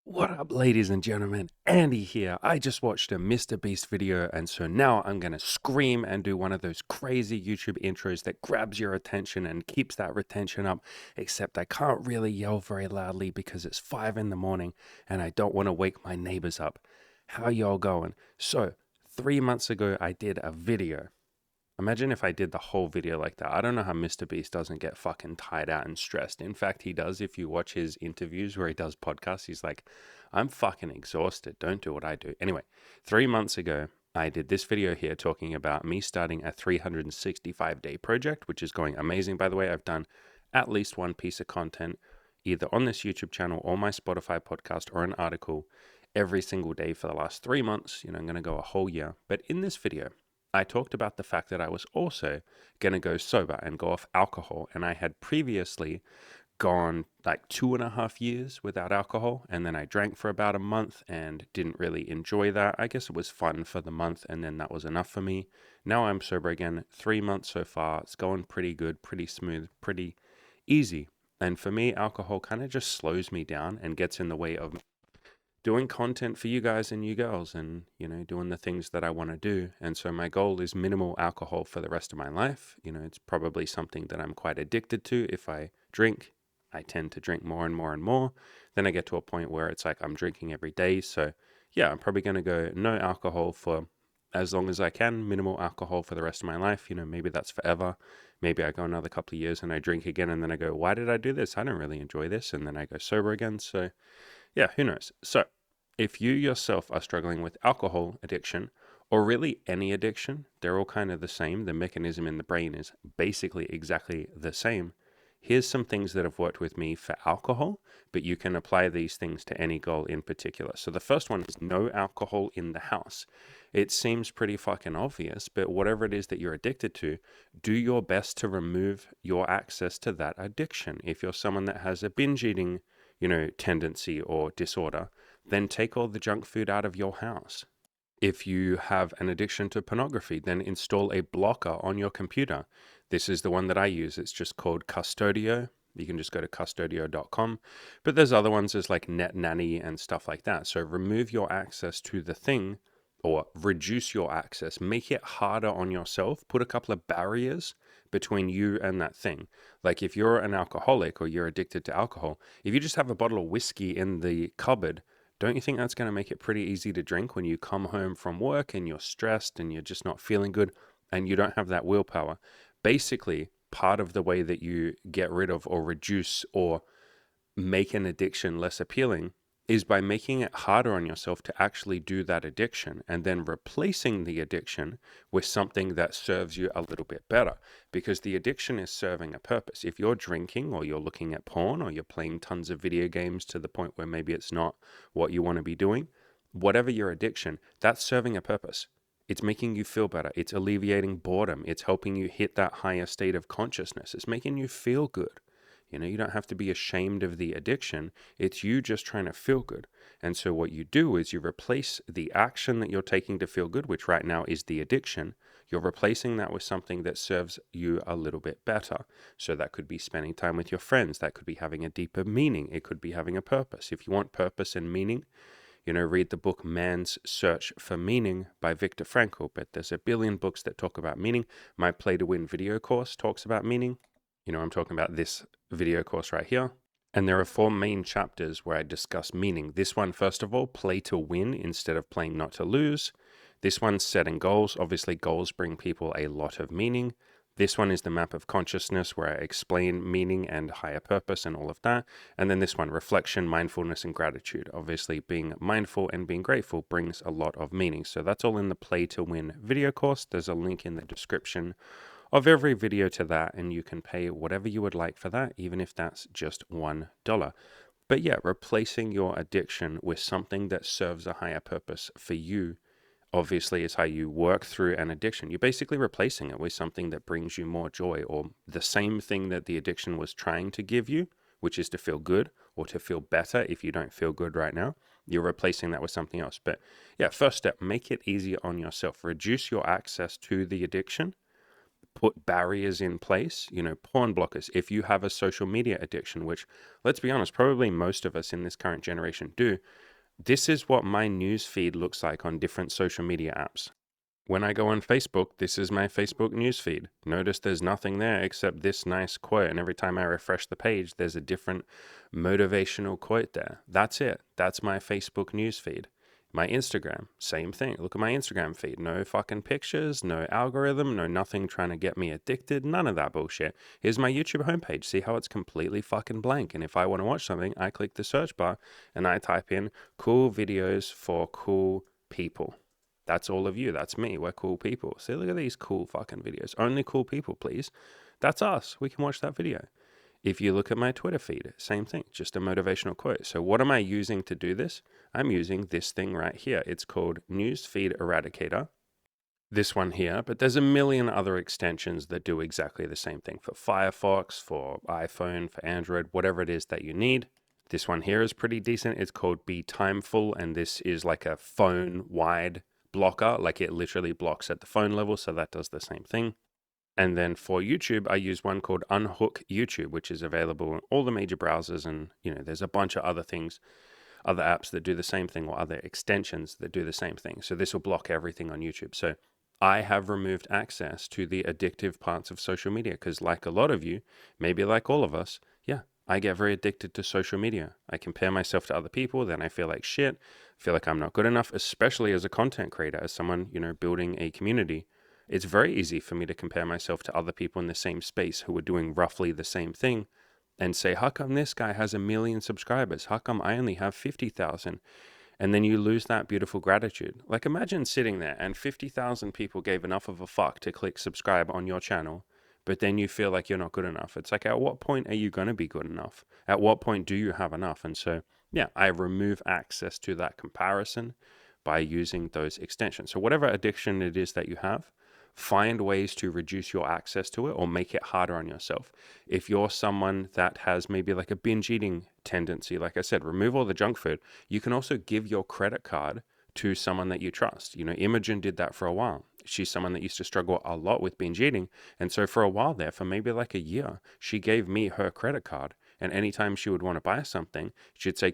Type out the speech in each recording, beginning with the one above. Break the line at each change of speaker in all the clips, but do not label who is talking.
What up, ladies and gentlemen? Andy here. I just watched a Mr. Beast video, and so now I'm gonna scream and do one of those crazy YouTube intros that grabs your attention and keeps that retention up, except I can't really yell very loudly because it's 5 in the morning and I don't want to wake my neighbors up. How y'all going? So, 3 months ago, I did a video. Imagine if I did the whole video like that. I don't know how Mr. Beast doesn't get fucking tired out and stressed. In fact, he does. If you watch his interviews where he does podcasts, he's like, I'm fucking exhausted. Don't do what I do. Anyway, 3 months ago, I did this video here talking about me starting a 365-day project, which is going amazing, by the way. I've done at least one piece of content either on this YouTube channel or my Spotify podcast or an article every single day for the last 3 months. I'm going to go a whole year. But in this video, I talked about the fact that I was also going to go sober and go off alcohol. And I had previously gone like 2.5 years without alcohol. And then I drank for about a month and didn't really enjoy that. I guess it was fun for the month and then that was enough for me. Now I'm sober again, 3 months so far. It's going pretty good, pretty smooth, pretty easy. And for me, alcohol kind of just slows me down and gets in the way of doing content for you guys and you girls and, doing the things that I want to do. And so my goal is minimal alcohol for the rest of my life. It's probably something that I'm quite addicted to. If I drink, I tend to drink more and more and more. Then I get to a point where it's like I'm drinking every day. So yeah, I'm probably going to go no alcohol for as long as I can, minimal alcohol for the rest of my life. Maybe that's forever. Maybe I go another couple of years and I drink again and then I go, why did I do this? I don't really enjoy this. And then I go sober again. So yeah, who knows? So if you yourself are struggling with alcohol addiction, or really any addiction, they're all kind of the same. The mechanism in the brain is basically exactly the same. Here's some things that have worked with me for alcohol, but you can apply these things to any goal in particular. So the first one is no alcohol in the house. It seems pretty fucking obvious, but whatever it is that you're addicted to, do your best to remove your access to that addiction. If you're someone that has a binge eating, tendency or disorder, then take all the junk food out of your house. If you have an addiction to pornography, then install a blocker on your computer. This is the one that I use. It's just called Custodio. You can just go to custodio.com. But there's other ones, there's like NetNanny and stuff like that. So remove your access to the thing or reduce your access. Make it harder on yourself. Put a couple of barriers between you and that thing. Like if you're an alcoholic or you're addicted to alcohol, if you just have a bottle of whiskey in the cupboard, don't you think that's going to make it pretty easy to drink when you come home from work and you're stressed and you're just not feeling good and you don't have that willpower? Basically, part of the way that you get rid of or reduce or make an addiction less appealing is by making it harder on yourself to actually do that addiction and then replacing the addiction with something that serves you a little bit better, because the addiction is serving a purpose. If you're drinking or you're looking at porn or you're playing tons of video games to the point where maybe it's not what you want to be doing, whatever your addiction, that's serving a purpose. It's making you feel better. It's alleviating boredom. It's helping you hit that higher state of consciousness. It's making you feel good. You don't have to be ashamed of the addiction. It's you just trying to feel good. And so what you do is you replace the action that you're taking to feel good, which right now is the addiction. You're replacing that with something that serves you a little bit better. So that could be spending time with your friends. That could be having a deeper meaning. It could be having a purpose. If you want purpose and meaning, read the book Man's Search for Meaning by Viktor Frankl. But there's a billion books that talk about meaning. My Play to Win video course talks about meaning. I'm talking about this video course right here. And there are 4 main chapters where I discuss meaning. This one, first of all, play to win instead of playing not to lose. This one's setting goals. Obviously, goals bring people a lot of meaning. This one is the map of consciousness where I explain meaning and higher purpose and all of that. And then this one, reflection, mindfulness, and gratitude. Obviously, being mindful and being grateful brings a lot of meaning. So that's all in the Play to Win video course. There's a link in the description of every video to that, and you can pay whatever you would like for that, even if that's just $1. But yeah, replacing your addiction with something that serves a higher purpose for you, obviously, is how you work through an addiction. You're basically replacing it with something that brings you more joy, or the same thing that the addiction was trying to give you, which is to feel good or to feel better if you don't feel good right now. You're replacing that with something else. But yeah, first step, make it easier on yourself. Reduce your access to the addiction. put barriers in place, porn blockers. If you have a social media addiction, which, let's be honest, probably most of us in this current generation do, this is what my news feed looks like on different social media apps. When I go on Facebook, this is my Facebook newsfeed. Notice there's nothing there except this nice quote. And every time I refresh the page, there's a different motivational quote there. That's it. That's my Facebook newsfeed. My Instagram, same thing. Look at my Instagram feed. No fucking pictures, no algorithm, no nothing trying to get me addicted. None of that bullshit. Here's my YouTube homepage. See how it's completely fucking blank. And if I want to watch something, I click the search bar and I type in cool videos for cool people. That's all of you. That's me. We're cool people. See, look at these cool fucking videos. Only cool people, please. That's us. We can watch that video. If you look at my Twitter feed, same thing, just a motivational quote. So what am I using to do this? I'm using this thing right here. It's called Newsfeed Eradicator. This one here, but there's a million other extensions that do exactly the same thing for Firefox, for iPhone, for Android, whatever it is that you need. This one here is pretty decent. It's called Be Timeful, and this is like a phone-wide blocker, like it literally blocks at the phone level, so that does the same thing. And then for YouTube, I use one called Unhook YouTube, which is available in all the major browsers. And, there's a bunch of other things, other apps that do the same thing, or other extensions that do the same thing. So this will block everything on YouTube. So I have removed access to the addictive parts of social media because, like a lot of you, maybe like all of us, I get very addicted to social media. I compare myself to other people, then I feel like shit, feel like I'm not good enough, especially as a content creator, as someone, building a community. It's very easy for me to compare myself to other people in the same space who are doing roughly the same thing and say, how come this guy has 1 million subscribers? How come I only have 50,000? And then you lose that beautiful gratitude. Like imagine sitting there and 50,000 people gave enough of a fuck to click subscribe on your channel, but then you feel like you're not good enough. It's like, at what point are you going to be good enough? At what point do you have enough? And so, I remove access to that comparison by using those extensions. So whatever addiction it is that you have, find ways to reduce your access to it or make it harder on yourself. If you're someone that has maybe like a binge eating tendency, like I said, remove all the junk food. You can also give your credit card to someone that you trust. Imogen did that for a while. She's someone that used to struggle a lot with binge eating. And so for a while there, for maybe like a year, she gave me her credit card. And anytime she would want to buy something, she'd say,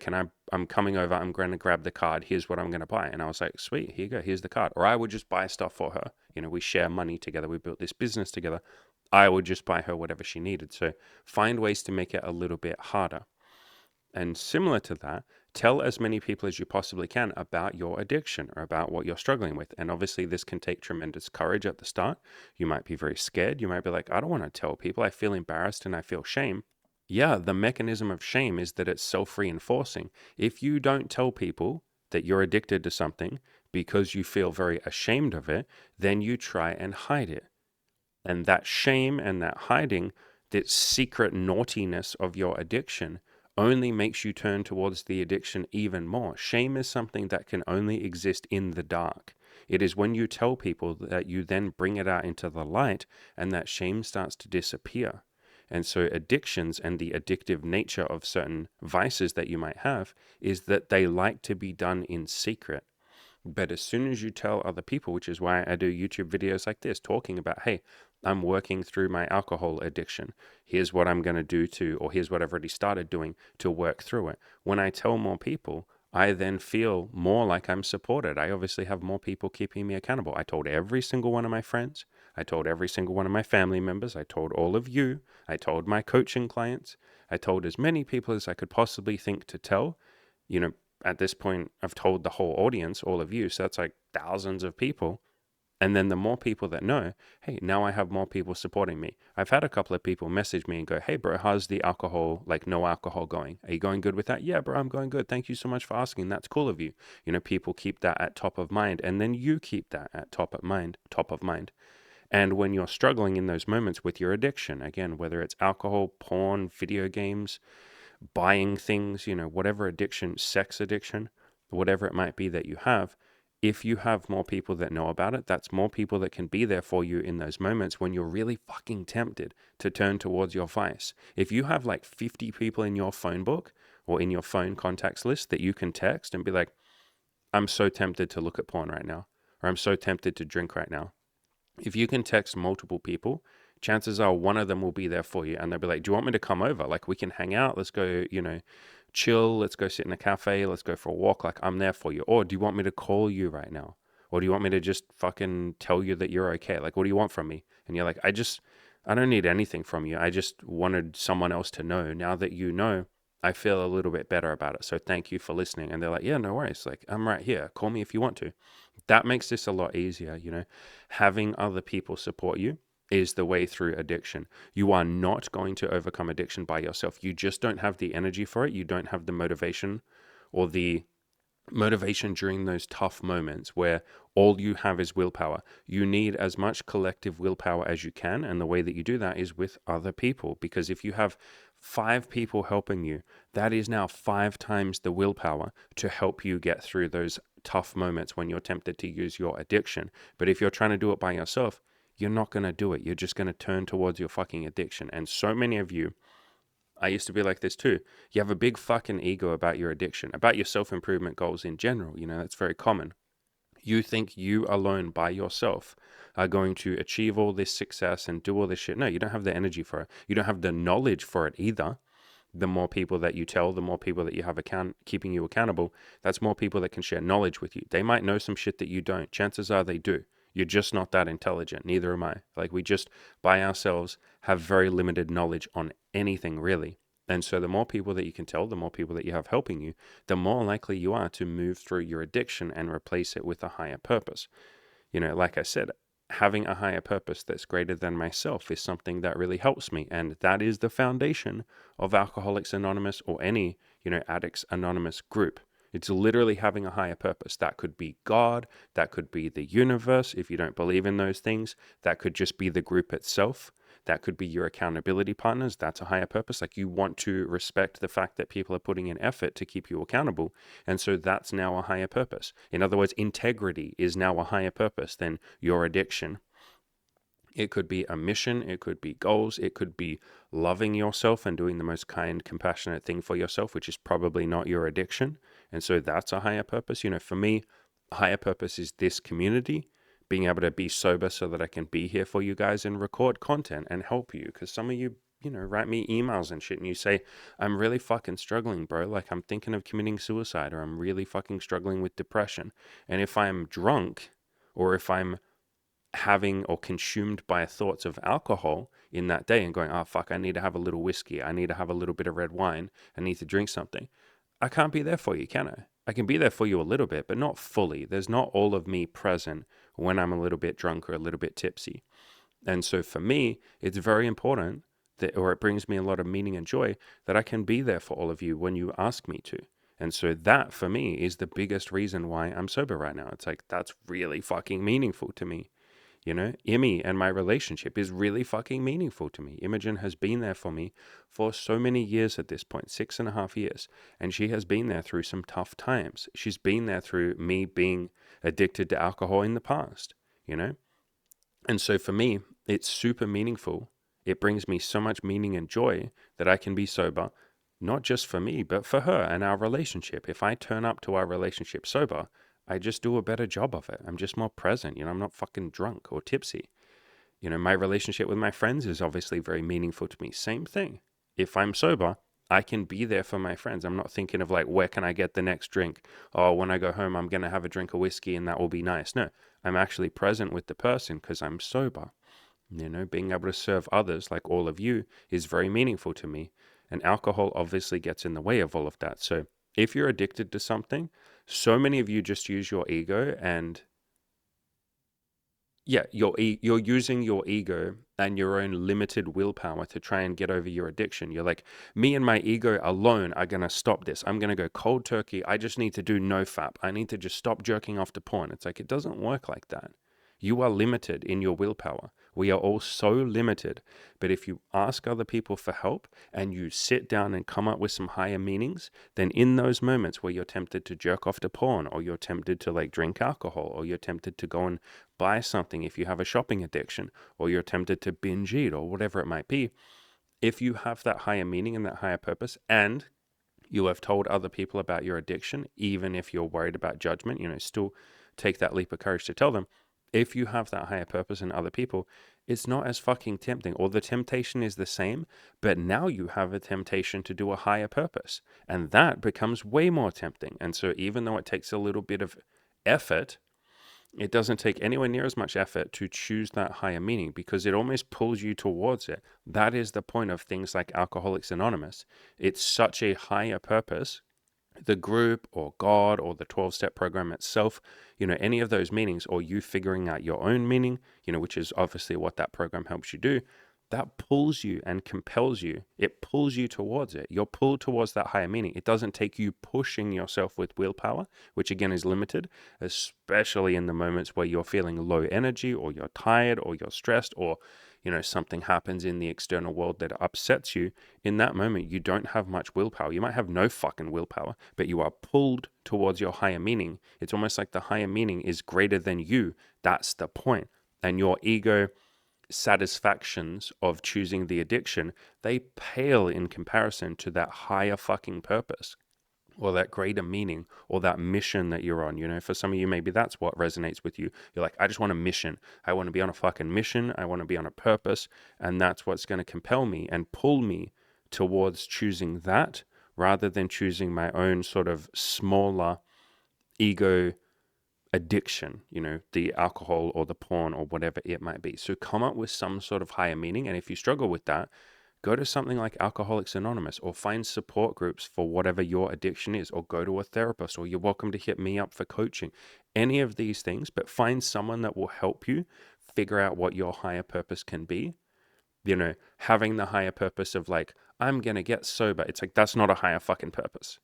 I'm coming over, I'm going to grab the card. Here's what I'm going to buy. And I was like, sweet, here you go. Here's the card. Or I would just buy stuff for her. We share money together. We built this business together. I would just buy her whatever she needed. So find ways to make it a little bit harder. And similar to that, tell as many people as you possibly can about your addiction or about what you're struggling with. And obviously this can take tremendous courage at the start. You might be very scared. You might be like, I don't want to tell people. I feel embarrassed and I feel shame. Yeah, the mechanism of shame is that it's self-reinforcing. If you don't tell people that you're addicted to something because you feel very ashamed of it, then you try and hide it. And that shame and that hiding, that secret naughtiness of your addiction only makes you turn towards the addiction even more. Shame is something that can only exist in the dark. It is when you tell people that you then bring it out into the light and that shame starts to disappear. And so addictions and the addictive nature of certain vices that you might have is that they like to be done in secret. But as soon as you tell other people, which is why I do YouTube videos like this, talking about, hey, I'm working through my alcohol addiction. Here's what I'm going to do or here's what I've already started doing to work through it. When I tell more people, I then feel more like I'm supported. I obviously have more people keeping me accountable. I told every single one of my friends. I told every single one of my family members. I told all of you. I told my coaching clients. I told as many people as I could possibly think to tell. At this point, I've told the whole audience, all of you. So that's like thousands of people. And then the more people that know, hey, now I have more people supporting me. I've had a couple of people message me and go, hey, bro, how's the alcohol, like no alcohol going? Are you going good with that? Yeah, bro, I'm going good. Thank you so much for asking. That's cool of you. People keep that at top of mind. And then you keep that at top of mind. And when you're struggling in those moments with your addiction, again, whether it's alcohol, porn, video games, buying things, whatever addiction, sex addiction, whatever it might be that you have, if you have more people that know about it, that's more people that can be there for you in those moments when you're really fucking tempted to turn towards your vice. If you have like 50 people in your phone book or in your phone contacts list that you can text and be like, I'm so tempted to look at porn right now, or I'm so tempted to drink right now. If you can text multiple people, chances are one of them will be there for you, and they'll be like, do you want me to come over? Like, we can hang out. Let's go, chill. Let's go sit in a cafe. Let's go for a walk. Like, I'm there for you. Or do you want me to call you right now? Or do you want me to just fucking tell you that you're okay? Like, what do you want from me? And you're like, I don't need anything from you. I just wanted someone else to know. Now that you know, I feel a little bit better about it. So thank you for listening. And they're like, yeah, no worries. Like, I'm right here. Call me if you want to. That makes this a lot easier. Having other people support you is the way through addiction. You are not going to overcome addiction by yourself. You just don't have the energy for it. You don't have the motivation, or the motivation during those tough moments where all you have is willpower. You need as much collective willpower as you can. And the way that you do that is with other people. Because if you have 5 people helping you, that is now 5 times the willpower to help you get through those tough moments when you're tempted to use your addiction. But if you're trying to do it by yourself, you're not going to do it. You're just going to turn towards your fucking addiction. And so many of you, I used to be like this too. You have a big fucking ego about your addiction, about your self-improvement goals in general. That's very common. You think you alone by yourself are going to achieve all this success and do all this shit. No, you don't have the energy for it. You don't have the knowledge for it either. The more people that you tell, the more people that you have keeping you accountable, that's more people that can share knowledge with you. They might know some shit that you don't. Chances are they do. You're just not that intelligent. Neither am I. Like, we just, by ourselves, have very limited knowledge on anything, really. And so the more people that you can tell, the more people that you have helping you, the more likely you are to move through your addiction and replace it with a higher purpose. Like I said, having a higher purpose that's greater than myself is something that really helps me. And that is the foundation of Alcoholics Anonymous, or any, Addicts Anonymous group. It's literally having a higher purpose. That could be God, that could be the universe, if you don't believe in those things. That could just be the group itself. That could be your accountability partners. That's a higher purpose. Like, you want to respect the fact that people are putting in effort to keep you accountable. And so that's now a higher purpose. In other words, integrity is now a higher purpose than your addiction. It could be a mission, it could be goals, it could be loving yourself and doing the most kind, compassionate thing for yourself, which is probably not your addiction. And so that's a higher purpose. For me, a higher purpose is this community, being able to be sober so that I can be here for you guys and record content and help you. Because some of you, write me emails and shit, and you say, I'm really fucking struggling, bro. Like, I'm thinking of committing suicide, or I'm really fucking struggling with depression. And if I'm drunk, or if I'm having or consumed by thoughts of alcohol in that day and going, oh, fuck, I need to have a little whiskey. I need to have a little bit of red wine. I need to drink something. I can't be there for you, can I? I can be there for you a little bit, but not fully. There's not all of me present when I'm a little bit drunk or a little bit tipsy. And so for me, it's very important that, or it brings me a lot of meaning and joy, that I can be there for all of you when you ask me to. And so that, for me, is the biggest reason why I'm sober right now. It's like, that's really fucking meaningful to me. Imi and my relationship is really fucking meaningful to me. Imogen has been there for me for so many years at this point, 6.5 years. And she has been there through some tough times. She's been there through me being addicted to alcohol in the past, And so for me, it's super meaningful. It brings me so much meaning and joy that I can be sober, not just for me, but for her and our relationship. If I turn up to our relationship sober, I just do a better job of it. I'm just more present. I'm not fucking drunk or tipsy. My relationship with my friends is obviously very meaningful to me. Same thing. If I'm sober, I can be there for my friends. I'm not thinking of like, where can I get the next drink? Oh, when I go home, I'm going to have a drink of whiskey and that will be nice. No, I'm actually present with the person because I'm sober. Being able to serve others like all of you is very meaningful to me. And alcohol obviously gets in the way of all of that. So if you're addicted to something, so many of you just use your ego and you're using your ego and your own limited willpower to try and get over your addiction. You're like, me and my ego alone are going to stop this. I'm going to go cold turkey. I just need to do NoFap. I need to just stop jerking off to porn. It's like, it doesn't work like that. You are limited in your willpower. We are all so limited. But if you ask other people for help and you sit down and come up with some higher meanings, then in those moments where you're tempted to jerk off to porn, or you're tempted to like drink alcohol, or you're tempted to go and buy something if you have a shopping addiction, or you're tempted to binge eat, or whatever it might be, if you have that higher meaning and that higher purpose, and you have told other people about your addiction, even if you're worried about judgment, still take that leap of courage to tell them. If you have that higher purpose in other people, it's not as fucking tempting, or the temptation is the same, but now you have a temptation to do a higher purpose, and that becomes way more tempting. And so even though it takes a little bit of effort, it doesn't take anywhere near as much effort to choose that higher meaning, because it almost pulls you towards it. That is the point of things like Alcoholics Anonymous. It's such a higher purpose. The group or God or the 12-step program itself, any of those meanings, or you figuring out your own meaning, which is obviously what that program helps you do, that pulls you and compels you. It pulls you towards it. You're pulled towards that higher meaning. It doesn't take you pushing yourself with willpower, which again is limited, especially in the moments where you're feeling low energy, or you're tired, or you're stressed, or something happens in the external world that upsets you. In that moment, you don't have much willpower. You might have no fucking willpower, but you are pulled towards your higher meaning. It's almost like the higher meaning is greater than you. That's the point. And your ego satisfactions of choosing the addiction, they pale in comparison to that higher fucking purpose, or that greater meaning, or that mission that you're on. For some of you, maybe that's what resonates with you. You're like, I just want a mission. I want to be on a fucking mission. I want to be on a purpose. And that's what's going to compel me and pull me towards choosing that, rather than choosing my own sort of smaller ego addiction, the alcohol or the porn or whatever it might be. So come up with some sort of higher meaning. And if you struggle with that, go to something like Alcoholics Anonymous, or find support groups for whatever your addiction is, or go to a therapist, or you're welcome to hit me up for coaching. Any of these things, but find someone that will help you figure out what your higher purpose can be. Having the higher purpose of like, I'm going to get sober. It's like, that's not a higher fucking purpose.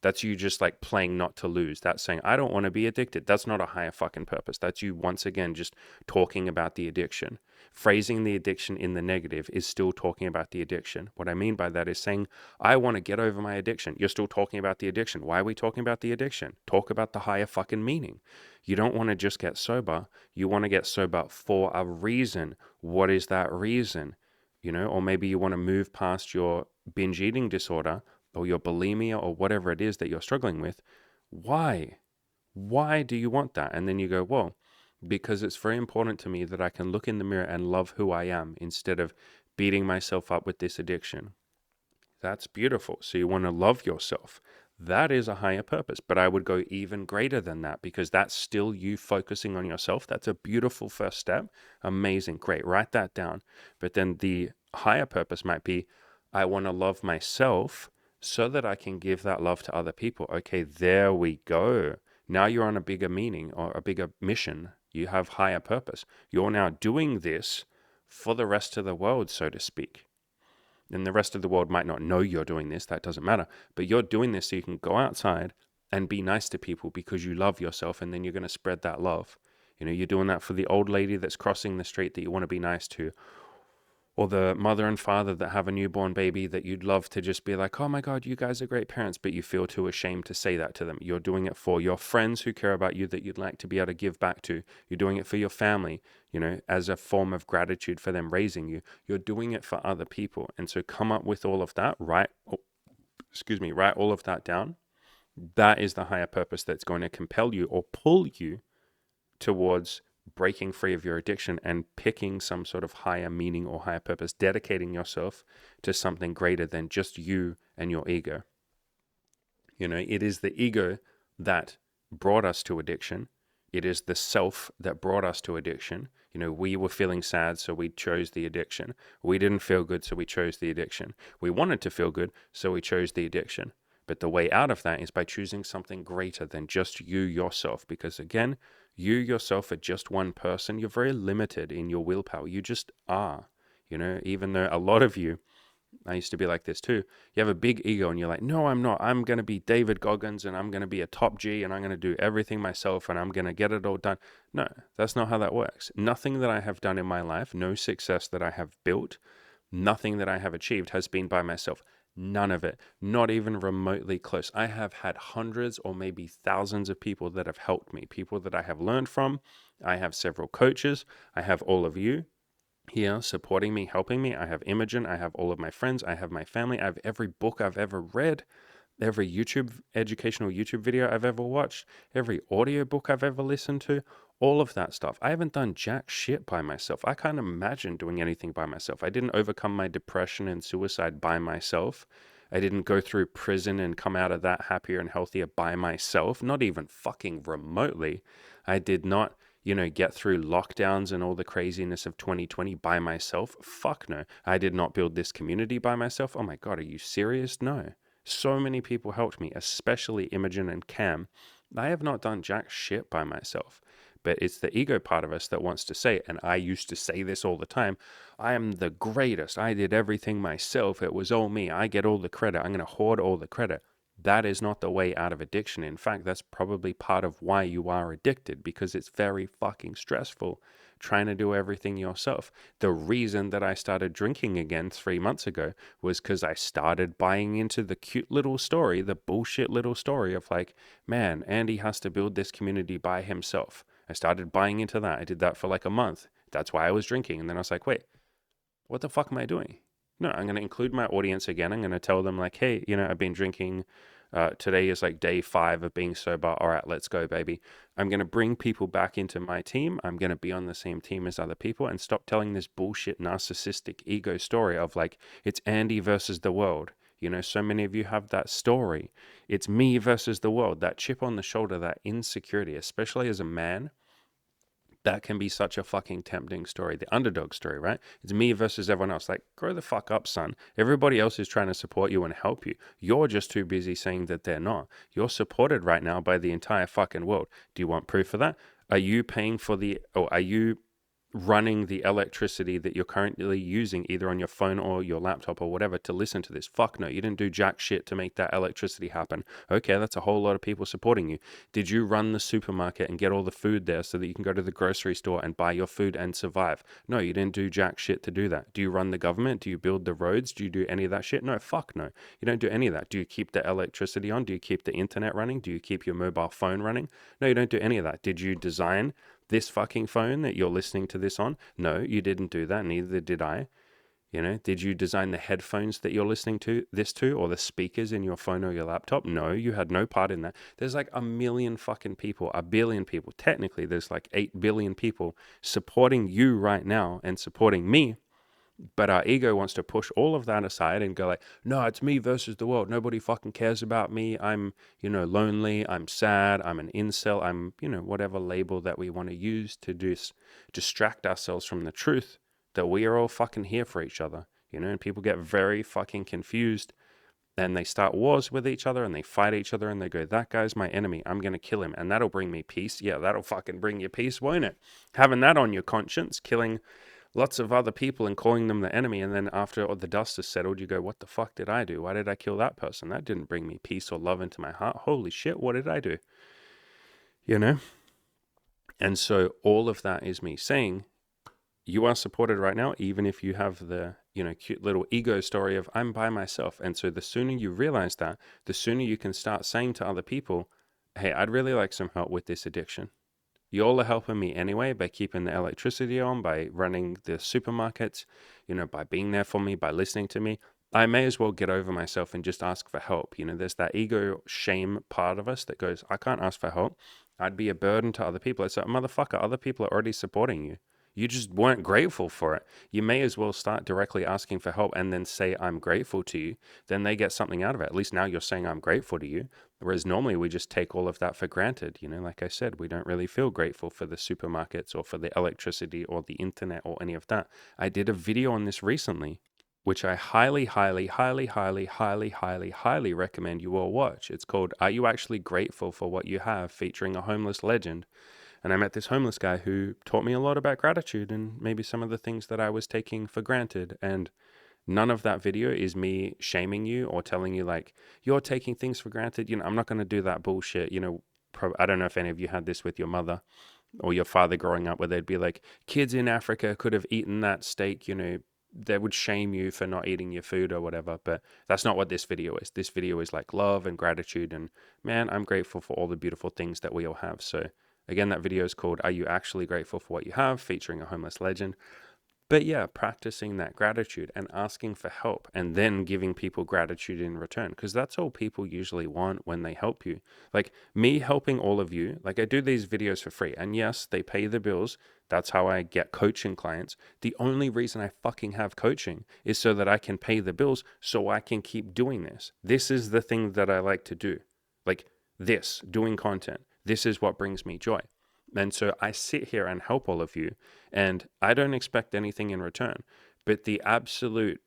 That's you just like playing not to lose. That's saying, I don't want to be addicted. That's not a higher fucking purpose. That's you once again just talking about the addiction. Phrasing the addiction in the negative is still talking about the addiction. What I mean by that is saying, I want to get over my addiction. You're still talking about the addiction. Why are we talking about the addiction? Talk about the higher fucking meaning. You don't want to just get sober. You want to get sober for a reason. What is that reason? Or maybe you want to move past your binge eating disorder, or your bulimia, or whatever it is that you're struggling with. Why? Why do you want that? And then you go, well, because it's very important to me that I can look in the mirror and love who I am, instead of beating myself up with this addiction. That's beautiful. So you want to love yourself. That is a higher purpose. But I would go even greater than that, because that's still you focusing on yourself. That's a beautiful first step. Amazing. Great. Write that down. But then the higher purpose might be, I want to love myself so that I can give that love to other people. Okay, there we go. Now you're on a bigger meaning, or a bigger mission. You have higher purpose. You're now doing this for the rest of the world, so to speak. And the rest of the world might not know you're doing this. That doesn't matter. But you're doing this so you can go outside and be nice to people, because you love yourself, and then you're going to spread that love. You're doing that for the old lady that's crossing the street that you want to be nice to, or the mother and father that have a newborn baby that you'd love to just be like, oh my God, you guys are great parents, but you feel too ashamed to say that to them. You're doing it for your friends who care about you, that you'd like to be able to give back to. You're doing it for your family, as a form of gratitude for them raising you. You're doing it for other people. And so come up with all of that, write all of that down. That is the higher purpose that's going to compel you, or pull you towards breaking free of your addiction and picking some sort of higher meaning or higher purpose, dedicating yourself to something greater than just you and your ego. It is the ego that brought us to addiction. It is the self that brought us to addiction. We were feeling sad, so we chose the addiction. We didn't feel good, so we chose the addiction. We wanted to feel good, so we chose the addiction. But the way out of that is by choosing something greater than just you yourself. Because again, you yourself are just one person. You're very limited in your willpower. You just are. Even though a lot of you, I used to be like this too, you have a big ego and you're like, no, I'm not. I'm going to be David Goggins, and I'm going to be a top G, and I'm going to do everything myself, and I'm going to get it all done. No, that's not how that works. Nothing that I have done in my life, no success that I have built, nothing that I have achieved has been by myself. None of it, not even remotely close. I have had hundreds or maybe thousands of people that have helped me, people that I have learned from. I have several coaches. I have all of you here supporting me, helping me. I have Imogen. I have all of my friends. I have my family. I have every book I've ever read, every educational YouTube video I've ever watched, every audiobook I've ever listened to. all of that stuff. I haven't done jack shit by myself. I can't imagine doing anything by myself. I didn't overcome my depression and suicide by myself. I didn't go through prison and come out of that happier and healthier by myself, not even fucking remotely. I did not, get through lockdowns and all the craziness of 2020 by myself. Fuck no. I did not build this community by myself. Oh my God, are you serious? No. So many people helped me, especially Imogen and Cam. I have not done jack shit by myself. But it's the ego part of us that wants to say, and I used to say this all the time, I am the greatest. I did everything myself. It was all me. I get all the credit. I'm going to hoard all the credit. That is not the way out of addiction. In fact, that's probably part of why you are addicted, because it's very fucking stressful trying to do everything yourself. The reason that I started drinking again 3 months ago was because I started buying into the cute little story, the bullshit little story of like, man, Andy has to build this community by himself. I started buying into that. I did that for like a month. That's why I was drinking. And then I was like, wait, what the fuck am I doing? No, I'm going to include my audience again. I'm going to tell them like, hey, I've been drinking. Today is like day 5 of being sober. All right, let's go, baby. I'm going to bring people back into my team. I'm going to be on the same team as other people and stop telling this bullshit narcissistic ego story of like, it's Andy versus the world. So many of you have that story. It's me versus the world, that chip on the shoulder, that insecurity, especially as a man. That can be such a fucking tempting story. The underdog story, right? It's me versus everyone else. Like, grow the fuck up, son. Everybody else is trying to support you and help you. You're just too busy saying that they're not. You're supported right now by the entire fucking world. Do you want proof of that? Are you paying for are you running the electricity that you're currently using either on your phone or your laptop or whatever to listen to this? Fuck no, you didn't do jack shit to make that electricity happen. Okay, that's a whole lot of people supporting you. Did you run the supermarket and get all the food there so that you can go to the grocery store and buy your food and survive? No, you didn't do jack shit to do that. Do you run the government? Do you build the roads? Do you do any of that shit? No, fuck no. You don't do any of that. Do you keep the electricity on? Do you keep the internet running? Do you keep your mobile phone running? No, you don't do any of that. Did you design this fucking phone that you're listening to this on? No, you didn't do that. Neither did I. Did you design the headphones that you're listening to this to, or the speakers in your phone or your laptop? No, you had no part in that. There's like a million fucking people, a billion people. Technically, there's like 8 billion people supporting you right now and supporting me. But our ego wants to push all of that aside and go like, no, it's me versus the world. Nobody fucking cares about me. I'm, lonely. I'm sad. I'm an incel. I'm, whatever label that we want to use to distract ourselves from the truth that we are all fucking here for each other, and people get very fucking confused and they start wars with each other and they fight each other and they go, that guy's my enemy. I'm going to kill him. And that'll bring me peace. Yeah, that'll fucking bring you peace, won't it? Having that on your conscience, killing lots of other people and calling them the enemy, and then after the dust has settled, you go, what the fuck did I do? Why did I kill that person? That didn't bring me peace or love into my heart. Holy shit, what did I do? And so all of that is me saying, you are supported right now, even if you have the, cute little ego story of I'm by myself. And so the sooner you realize that, the sooner you can start saying to other people, hey, I'd really like some help with this addiction. You all are helping me anyway by keeping the electricity on, by running the supermarkets, by being there for me, by listening to me. I may as well get over myself and just ask for help. There's that ego shame part of us that goes, I can't ask for help. I'd be a burden to other people. It's like, motherfucker, other people are already supporting you. You just weren't grateful for it. You may as well start directly asking for help and then say, I'm grateful to you. Then they get something out of it. At least now you're saying, I'm grateful to you. Whereas normally we just take all of that for granted. Like I said, we don't really feel grateful for the supermarkets or for the electricity or the internet or any of that. I did a video on this recently, which I highly, highly, highly, highly, highly, highly, highly recommend you all watch. It's called, Are You Actually Grateful for What You Have? Featuring a homeless legend. And I met this homeless guy who taught me a lot about gratitude and maybe some of the things that I was taking for granted. And none of that video is me shaming you or telling you like, you're taking things for granted. I'm not going to do that bullshit. I don't know if any of you had this with your mother or your father growing up, where they'd be like, kids in Africa could have eaten that steak, they would shame you for not eating your food or whatever. But that's not what this video is. This video is like love and gratitude. And man, I'm grateful for all the beautiful things that we all have. So again, that video is called, Are You Actually Grateful for What You Have? Featuring a homeless legend. But yeah, practicing that gratitude and asking for help and then giving people gratitude in return, because that's all people usually want when they help you. Like me helping all of you, like I do these videos for free, and yes, they pay the bills. That's how I get coaching clients. The only reason I fucking have coaching is so that I can pay the bills, so I can keep doing this. This is the thing that I like to do. Like this, doing content. This is what brings me joy. And so I sit here and help all of you, and I don't expect anything in return. But the absolute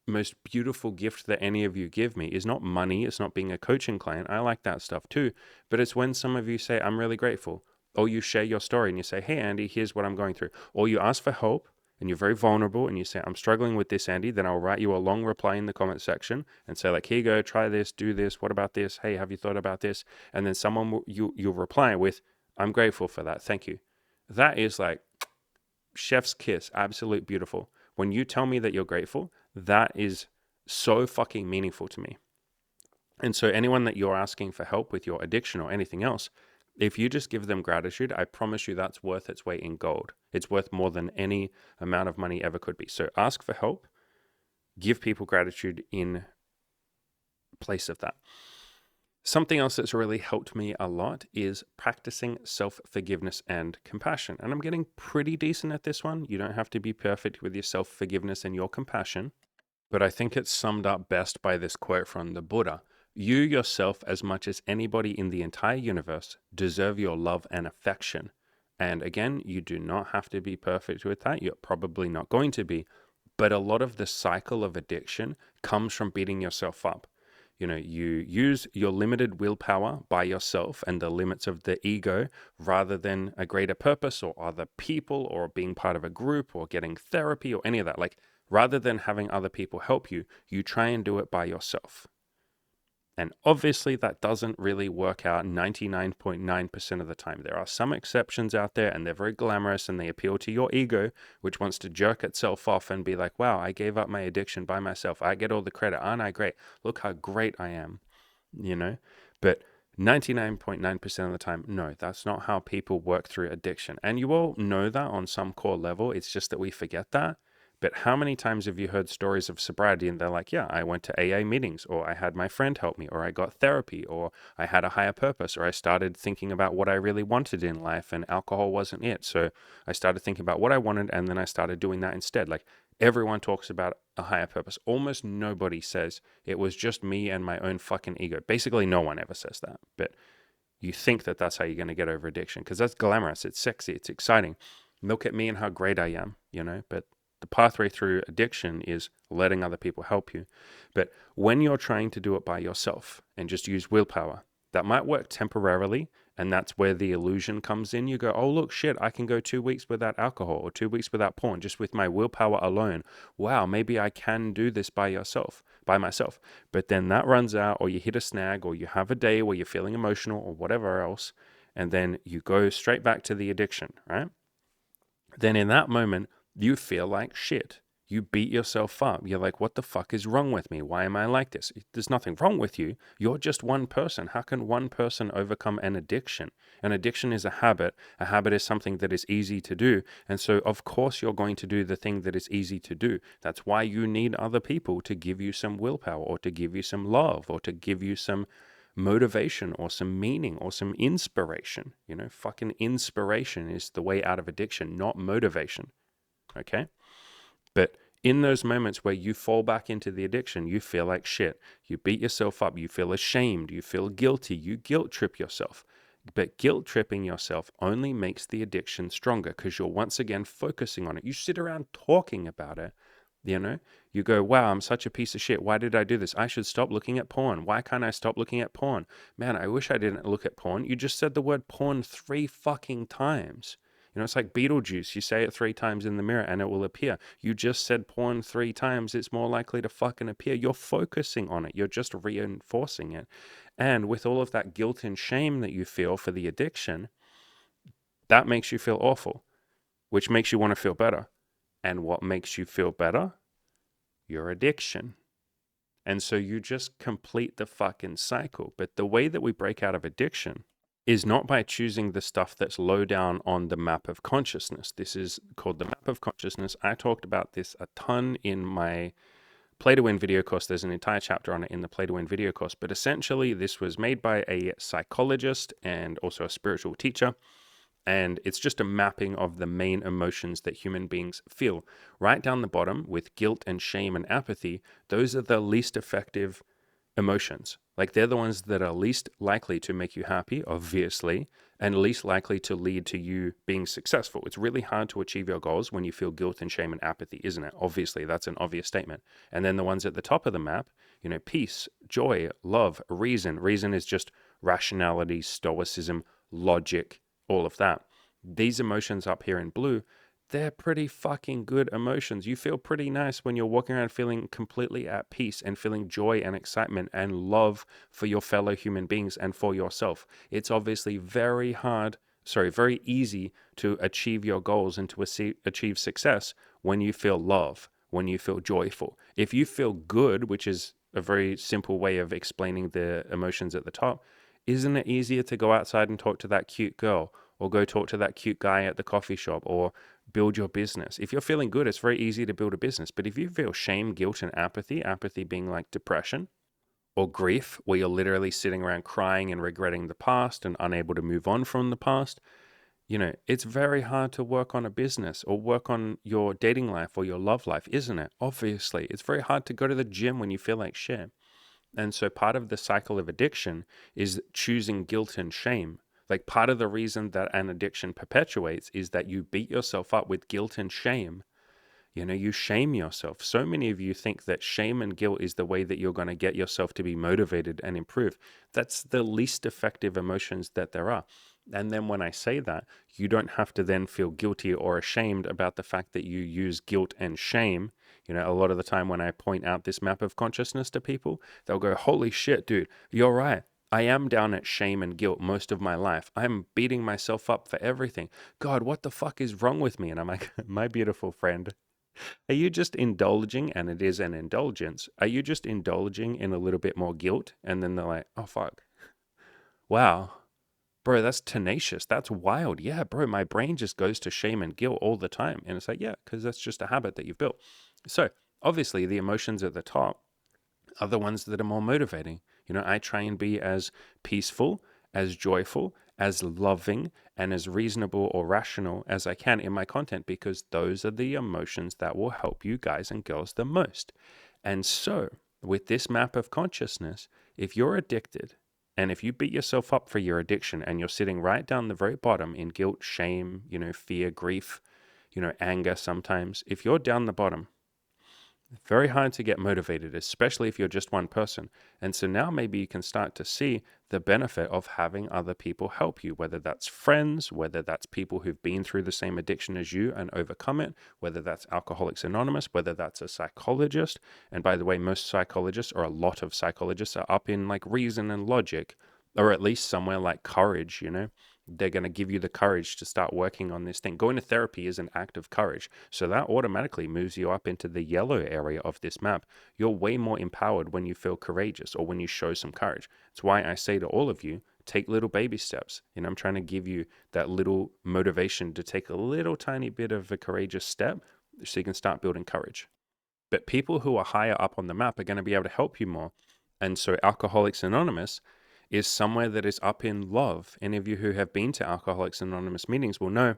most beautiful gift that any of you give me is not money. It's not being a coaching client. I like that stuff too. But it's when some of you say, I'm really grateful. Or you share your story and you say, hey, Andy, here's what I'm going through. Or you ask for help and you're very vulnerable and you say, I'm struggling with this, Andy. Then I'll write you a long reply in the comment section and say, like, here you go, try this, do this. What about this? Hey, have you thought about this? And then you'll reply with, I'm grateful for that. Thank you. That is like chef's kiss, absolute beautiful. When you tell me that you're grateful, that is so fucking meaningful to me. And so anyone that you're asking for help with your addiction or anything else, if you just give them gratitude, I promise you that's worth its weight in gold. It's worth more than any amount of money ever could be. So ask for help, give people gratitude in place of that. Something else that's really helped me a lot is practicing self-forgiveness and compassion. And I'm getting pretty decent at this one. You don't have to be perfect with your self-forgiveness and your compassion, but I think it's summed up best by this quote from the Buddha. You yourself, as much as anybody in the entire universe, deserve your love and affection. And again, you do not have to be perfect with that. You're probably not going to be. But a lot of the cycle of addiction comes from beating yourself up. You know, you use your limited willpower by yourself and the limits of the ego rather than a greater purpose or other people or being part of a group or getting therapy or any of that. Like, rather than having other people help you, you try and do it by yourself. And obviously that doesn't really work out 99.9% of the time. There are some exceptions out there and they're very glamorous and they appeal to your ego, which wants to jerk itself off and be like, wow, I gave up my addiction by myself. I get all the credit. Aren't I great? Look how great I am, you know? But 99.9% of the time, no, that's not how people work through addiction. And you all know that on some core level. It's just that we forget that. But how many times have you heard stories of sobriety and they're like, yeah, I went to AA meetings, or I had my friend help me, or I got therapy, or I had a higher purpose, or I started thinking about what I really wanted in life and alcohol wasn't it. So I started thinking about what I wanted and then I started doing that instead. Like everyone talks about a higher purpose. Almost nobody says it was just me and my own fucking ego. Basically, no one ever says that. But you think that that's how you're going to get over addiction because that's glamorous. It's sexy. It's exciting. Look at me and how great I am, you know, but the pathway through addiction is letting other people help you. But when you're trying to do it by yourself and just use willpower, that might work temporarily. And that's where the illusion comes in. You go, oh, look, shit, I can go 2 weeks without alcohol or 2 weeks without porn just with my willpower alone. Wow, maybe I can do this by myself. But then that runs out, or you hit a snag, or you have a day where you're feeling emotional or whatever else. And then you go straight back to the addiction, right? Then in that moment, you feel like shit. You beat yourself up. You're like, what the fuck is wrong with me? Why am I like this? There's nothing wrong with you. You're just one person. How can one person overcome an addiction? An addiction is a habit. A habit is something that is easy to do. And so, of course, you're going to do the thing that is easy to do. That's why you need other people to give you some willpower or to give you some love or to give you some motivation or some meaning or some inspiration. You know, fucking inspiration is the way out of addiction, not motivation. Okay? But in those moments where you fall back into the addiction, you feel like shit. You beat yourself up. You feel ashamed. You feel guilty. You guilt trip yourself. But guilt tripping yourself only makes the addiction stronger because you're once again focusing on it. You sit around talking about it. You know, you go, wow, I'm such a piece of shit. Why did I do this? I should stop looking at porn. Why can't I stop looking at porn? Man, I wish I didn't look at porn. You just said the word porn 3 fucking times. You know, it's like Beetlejuice. You say it 3 times in the mirror and it will appear. You just said porn 3 times. It's more likely to fucking appear. You're focusing on it. You're just reinforcing it. And with all of that guilt and shame that you feel for the addiction, that makes you feel awful, which makes you want to feel better. And what makes you feel better? Your addiction. And so you just complete the fucking cycle. But the way that we break out of addiction is not by choosing the stuff that's low down on the map of consciousness. This is called the map of consciousness. I talked about this a ton in my Play to Win video course. There's an entire chapter on it in the Play to Win video course. But essentially, this was made by a psychologist and also a spiritual teacher. And it's just a mapping of the main emotions that human beings feel. Right down the bottom, with guilt and shame and apathy, those are the least effective emotions. Like, they're the ones that are least likely to make you happy, obviously, and least likely to lead to you being successful. It's really hard to achieve your goals when you feel guilt and shame and apathy, isn't it? Obviously, that's an obvious statement. And then the ones at the top of the map, peace, joy, love, reason. Reason is just rationality, stoicism, logic, all of that. These emotions up here in blue, they're pretty fucking good emotions. You feel pretty nice when you're walking around feeling completely at peace and feeling joy and excitement and love for your fellow human beings and for yourself. It's obviously very easy to achieve your goals and to achieve success when you feel love, when you feel joyful. If you feel good, which is a very simple way of explaining the emotions at the top, isn't it easier to go outside and talk to that cute girl, or go talk to that cute guy at the coffee shop, or build your business? If you're feeling good, it's very easy to build a business. But if you feel shame, guilt, and apathy being like depression or grief, where you're literally sitting around crying and regretting the past and unable to move on from the past, it's very hard to work on a business or work on your dating life or your love life, isn't it? Obviously, it's very hard to go to the gym when you feel like shit. And so part of the cycle of addiction is choosing guilt and shame. Like, part of the reason that an addiction perpetuates is that you beat yourself up with guilt and shame. You shame yourself. So many of you think that shame and guilt is the way that you're going to get yourself to be motivated and improve. That's the least effective emotions that there are. And then when I say that, you don't have to then feel guilty or ashamed about the fact that you use guilt and shame. A lot of the time when I point out this map of consciousness to people, they'll go, holy shit, dude, you're right. I am down at shame and guilt most of my life. I'm beating myself up for everything. God, what the fuck is wrong with me? And I'm like, my beautiful friend, are you just indulging? And it is an indulgence. Are you just indulging in a little bit more guilt? And then they're like, oh, fuck. Wow. Bro, that's tenacious. That's wild. Yeah, bro, my brain just goes to shame and guilt all the time. And it's like, yeah, because that's just a habit that you've built. So obviously the emotions at the top are the ones that are more motivating. I try and be as peaceful, as joyful, as loving, and as reasonable or rational as I can in my content, because those are the emotions that will help you guys and girls the most. And so with this map of consciousness, if you're addicted, and if you beat yourself up for your addiction and you're sitting right down the very bottom in guilt, shame, fear, grief, anger sometimes, if you're down the bottom, very hard to get motivated, especially if you're just one person. And so now maybe you can start to see the benefit of having other people help you, whether that's friends, whether that's people who've been through the same addiction as you and overcome it, whether that's Alcoholics Anonymous, whether that's a psychologist. And by the way, most psychologists, or a lot of psychologists, are up in like reason and logic, or at least somewhere like courage. They're going to give you the courage to start working on this thing. Going to therapy is an act of courage. So that automatically moves you up into the yellow area of this map. You're way more empowered when you feel courageous or when you show some courage. It's why I say to all of you, take little baby steps. I'm trying to give you that little motivation to take a little tiny bit of a courageous step so you can start building courage. But people who are higher up on the map are going to be able to help you more. And so Alcoholics Anonymous is somewhere that is up in love. Any of you who have been to Alcoholics Anonymous meetings will know,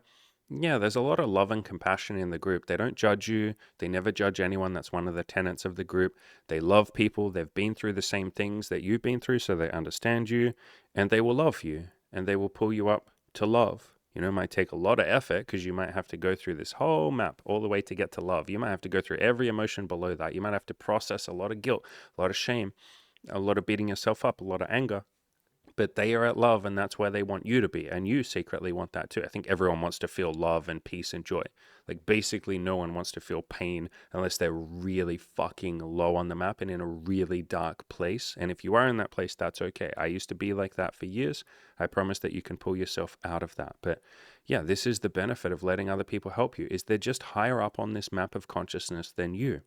yeah, there's a lot of love and compassion in the group. They don't judge you. They never judge anyone. That's one of the tenets of the group. They love people. They've been through the same things that you've been through, so they understand you, and they will love you, and they will pull you up to love. It might take a lot of effort, because you might have to go through this whole map all the way to get to love. You might have to go through every emotion below that. You might have to process a lot of guilt, a lot of shame, a lot of beating yourself up, a lot of anger. But they are at love, and that's where they want you to be. And you secretly want that too. I think everyone wants to feel love and peace and joy. Like, basically no one wants to feel pain unless they're really fucking low on the map and in a really dark place. And if you are in that place, that's okay. I used to be like that for years. I promise that you can pull yourself out of that. But yeah, this is the benefit of letting other people help you, is they're just higher up on this map of consciousness than you.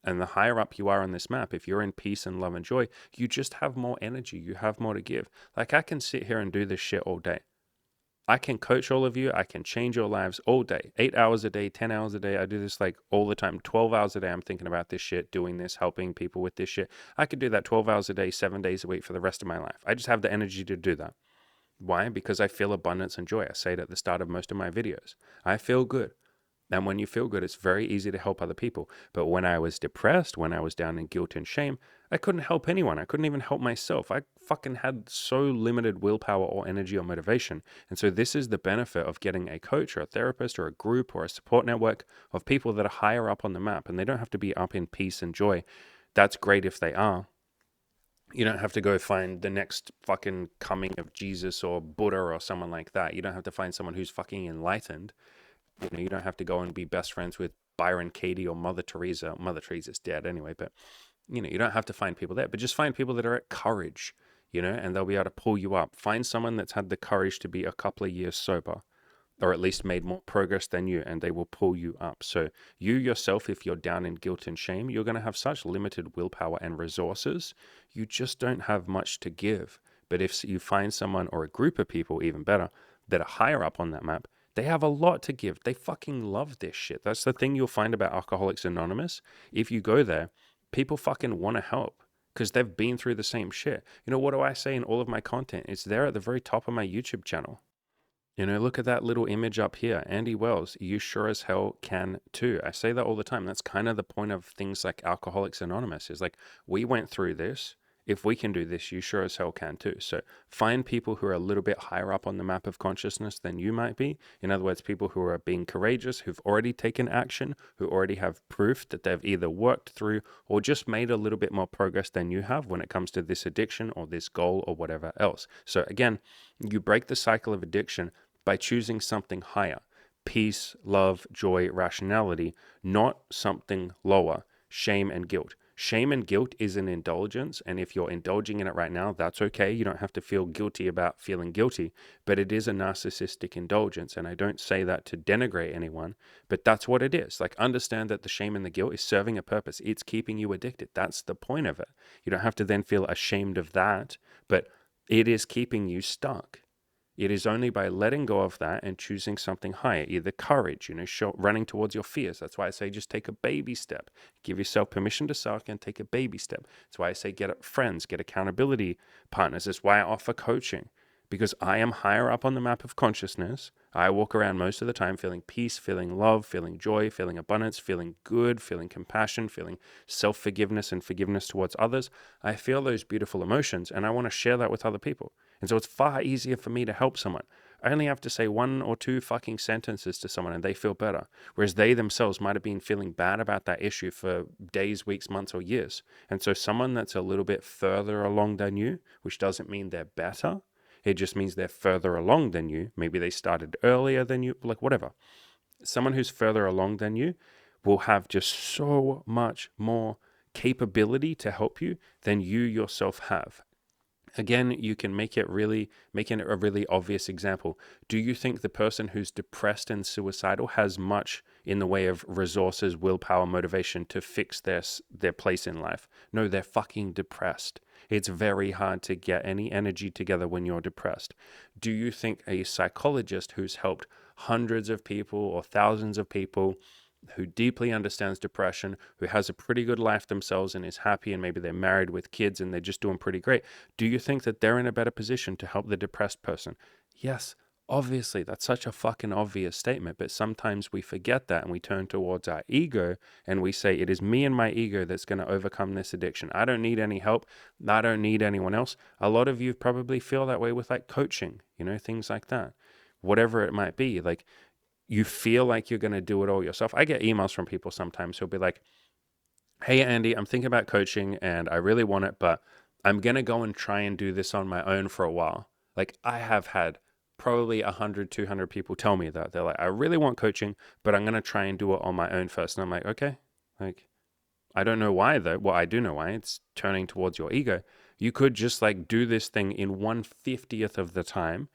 And the higher up you are on this map, if you're in peace and love and joy, you just have more energy. You have more to give. Like, I can sit here and do this shit all day. I can coach all of you. I can change your lives all day, 8 hours a day, 10 hours a day. I do this like all the time, 12 hours a day. I'm thinking about this shit, doing this, helping people with this shit. I could do that 12 hours a day, 7 days a week for the rest of my life. I just have the energy to do that. Why? Because I feel abundance and joy. I say it at the start of most of my videos. I feel good. And when you feel good, it's very easy to help other people. But when I was depressed, when I was down in guilt and shame, I couldn't help anyone. I couldn't even help myself. I fucking had so limited willpower or energy or motivation. And so this is the benefit of getting a coach or a therapist or a group or a support network of people that are higher up on the map. And they don't have to be up in peace and joy. That's great if they are. You don't have to go find the next fucking coming of Jesus or Buddha or someone like that. You don't have to find someone who's fucking enlightened. You don't have to go and be best friends with Byron Katie or Mother Teresa. Mother Teresa's dead anyway, but you don't have to find people there, but just find people that are at courage, and they'll be able to pull you up. Find someone that's had the courage to be a couple of years sober, or at least made more progress than you, and they will pull you up. So you yourself, if you're down in guilt and shame, you're going to have such limited willpower and resources. You just don't have much to give. But if you find someone or a group of people, even better, that are higher up on that map, they have a lot to give. They fucking love this shit. That's the thing you'll find about Alcoholics Anonymous. If you go there, people fucking want to help because they've been through the same shit. What do I say in all of my content? It's there at the very top of my YouTube channel. Look at that little image up here. Andy Wells, you sure as hell can too. I say that all the time. That's kind of the point of things like Alcoholics Anonymous is like, we went through this. If we can do this, you sure as hell can too. So find people who are a little bit higher up on the map of consciousness than you might be. In other words, people who are being courageous, who've already taken action, who already have proof that they've either worked through or just made a little bit more progress than you have when it comes to this addiction or this goal or whatever else. So again, you break the cycle of addiction by choosing something higher. Peace, love, joy, rationality, not something lower, shame and guilt. Shame and guilt is an indulgence, and if you're indulging in it right now, that's okay. You don't have to feel guilty about feeling guilty, but it is a narcissistic indulgence, and I don't say that to denigrate anyone, but that's what it is. Like, understand that the shame and the guilt is serving a purpose. It's keeping you addicted. That's the point of it. You don't have to then feel ashamed of that, but it is keeping you stuck. It is only by letting go of that and choosing something higher, either courage, running towards your fears. That's why I say just take a baby step. Give yourself permission to suck and take a baby step. That's why I say get friends, get accountability partners. That's why I offer coaching, because I am higher up on the map of consciousness. I walk around most of the time feeling peace, feeling love, feeling joy, feeling abundance, feeling good, feeling compassion, feeling self-forgiveness and forgiveness towards others. I feel those beautiful emotions and I want to share that with other people. And so it's far easier for me to help someone. I only have to say 1 or 2 fucking sentences to someone and they feel better. Whereas they themselves might have been feeling bad about that issue for days, weeks, months, or years. And so someone that's a little bit further along than you, which doesn't mean they're better, it just means they're further along than you. Maybe they started earlier than you, like whatever. Someone who's further along than you will have just so much more capability to help you than you yourself have. Again, you can make it a really obvious example. Do you think the person who's depressed and suicidal has much in the way of resources, willpower, motivation to fix their place in life? No, they're fucking depressed. It's very hard to get any energy together when you're depressed. Do you think a psychologist who's helped hundreds of people or thousands of people, who deeply understands depression, who has a pretty good life themselves and is happy, and maybe they're married with kids and they're just doing pretty great, do you think that they're in a better position to help the depressed person? Yes, obviously. That's such a fucking obvious statement, but sometimes we forget that and we turn towards our ego and we say, it is me and my ego that's going to overcome this addiction. I don't need any help. I don't need anyone else. A lot of you probably feel that way with like coaching, things like that. Whatever it might be, like, you feel like you're going to do it all yourself. I get emails from people sometimes who'll be like, hey, Andy, I'm thinking about coaching and I really want it, but I'm going to go and try and do this on my own for a while. Like, I have had probably 100, 200 people tell me that. They're like, I really want coaching, but I'm going to try and do it on my own first. And I'm like, okay, like, I don't know why though. Well, I do know why. It's turning towards your ego. You could just like do this thing in 1/50th of the time,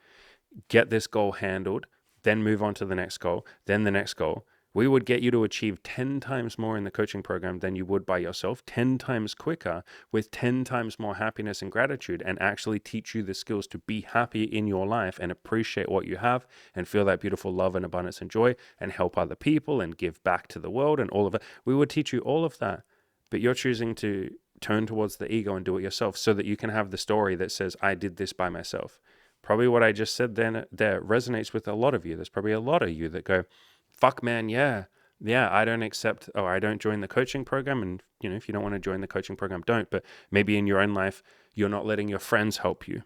get this goal handled, then move on to the next goal, then the next goal. We would get you to achieve 10 times more in the coaching program than you would by yourself, 10 times quicker, with 10 times more happiness and gratitude, and actually teach you the skills to be happy in your life and appreciate what you have and feel that beautiful love and abundance and joy and help other people and give back to the world and all of it. We would teach you all of that, but you're choosing to turn towards the ego and do it yourself so that you can have the story that says, I did this by myself. Probably what I just said then there resonates with a lot of you. There's probably a lot of you that go, fuck man, yeah, I don't accept, or I don't join the coaching program. And if you don't want to join the coaching program, don't. But maybe in your own life, you're not letting your friends help you,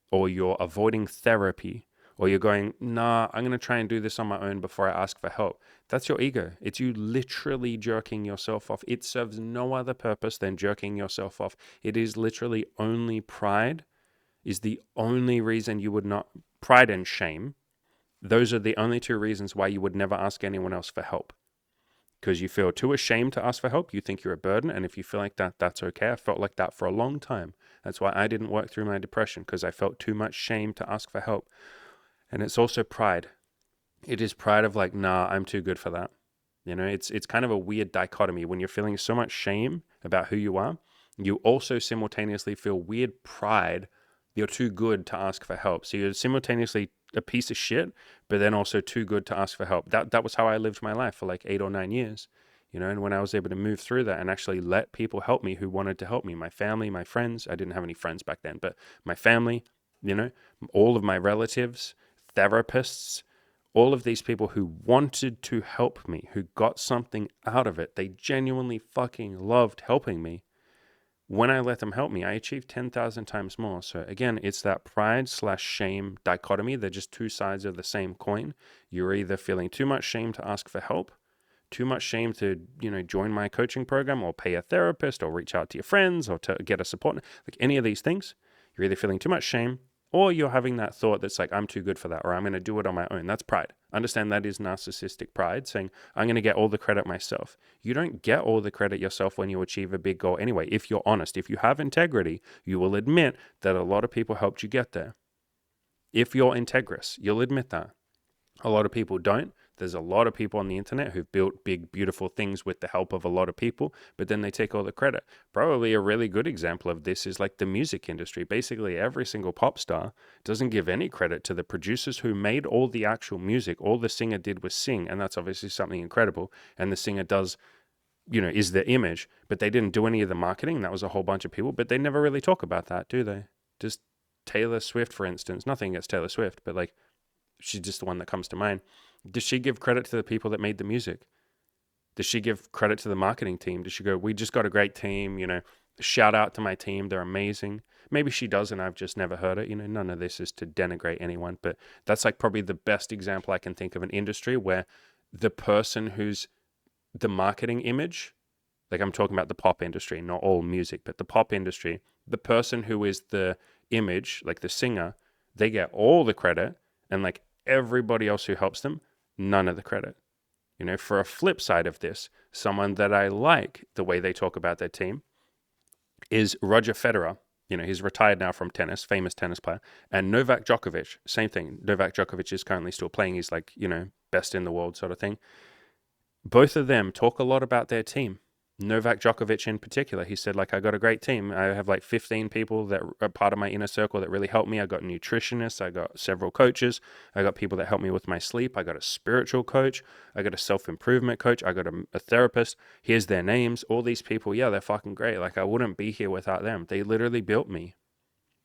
or you're avoiding therapy, or you're going, nah, I'm going to try and do this on my own before I ask for help. That's your ego. It's you literally jerking yourself off. It serves no other purpose than jerking yourself off. It is literally only pride is the only reason you would not, pride and shame. Those are the only two reasons why you would never ask anyone else for help. Because you feel too ashamed to ask for help. You think you're a burden. And if you feel like that, that's okay. I felt like that for a long time. That's why I didn't work through my depression, because I felt too much shame to ask for help. And it's also pride. It is pride of like, nah, I'm too good for that. It's kind of a weird dichotomy. When you're feeling so much shame about who you are, you also simultaneously feel weird pride. You're too good to ask for help. So you're simultaneously a piece of shit, but then also too good to ask for help. That was how I lived my life for like 8 or 9 years. And when I was able to move through that and actually let people help me who wanted to help me, my family, my friends, I didn't have any friends back then, but my family, all of my relatives, therapists, all of these people who wanted to help me, who got something out of it, they genuinely fucking loved helping me. When I let them help me, I achieved 10,000 times more. So again, it's that pride/shame dichotomy. They're just two sides of the same coin. You're either feeling too much shame to ask for help, too much shame to, join my coaching program or pay a therapist or reach out to your friends or to get a support, like any of these things. You're either feeling too much shame, or you're having that thought that's like, I'm too good for that, or I'm going to do it on my own. That's pride. Understand that is narcissistic pride, saying, I'm going to get all the credit myself. You don't get all the credit yourself when you achieve a big goal anyway. If you're honest, if you have integrity, you will admit that a lot of people helped you get there. If you're integrous, you'll admit that. A lot of people don't. There's a lot of people on the internet who've built big, beautiful things with the help of a lot of people, but then they take all the credit. Probably a really good example of this is like the music industry. Basically, every single pop star doesn't give any credit to the producers who made all the actual music. All the singer did was sing, and that's obviously something incredible. And the singer does, is the image, but they didn't do any of the marketing. That was a whole bunch of people, but they never really talk about that, do they? Just Taylor Swift, for instance. Nothing against Taylor Swift, but like, she's just the one that comes to mind. Does she give credit to the people that made the music? Does she give credit to the marketing team? Does she go, we just got a great team, shout out to my team, they're amazing? Maybe she does, and I've just never heard it. None of this is to denigrate anyone, but that's like probably the best example I can think of an industry where the person who's the marketing image, like I'm talking about the pop industry, not all music, but the pop industry, the person who is the image, like the singer, they get all the credit, and like everybody else who helps them, none of the credit. For a flip side of this, someone that I like the way they talk about their team is Roger Federer. He's retired now from tennis, famous tennis player. And Novak Djokovic, same thing. Novak Djokovic is currently still playing. He's like, best in the world sort of thing. Both of them talk a lot about their team. Novak Djokovic in particular, he said, like, I got a great team. I have like 15 people that are part of my inner circle that really help me. I got nutritionists. I got several coaches. I got people that help me with my sleep. I got a spiritual coach. I got a self-improvement coach. I got a therapist. Here's their names. All these people, yeah, they're fucking great. Like, I wouldn't be here without them. They literally built me.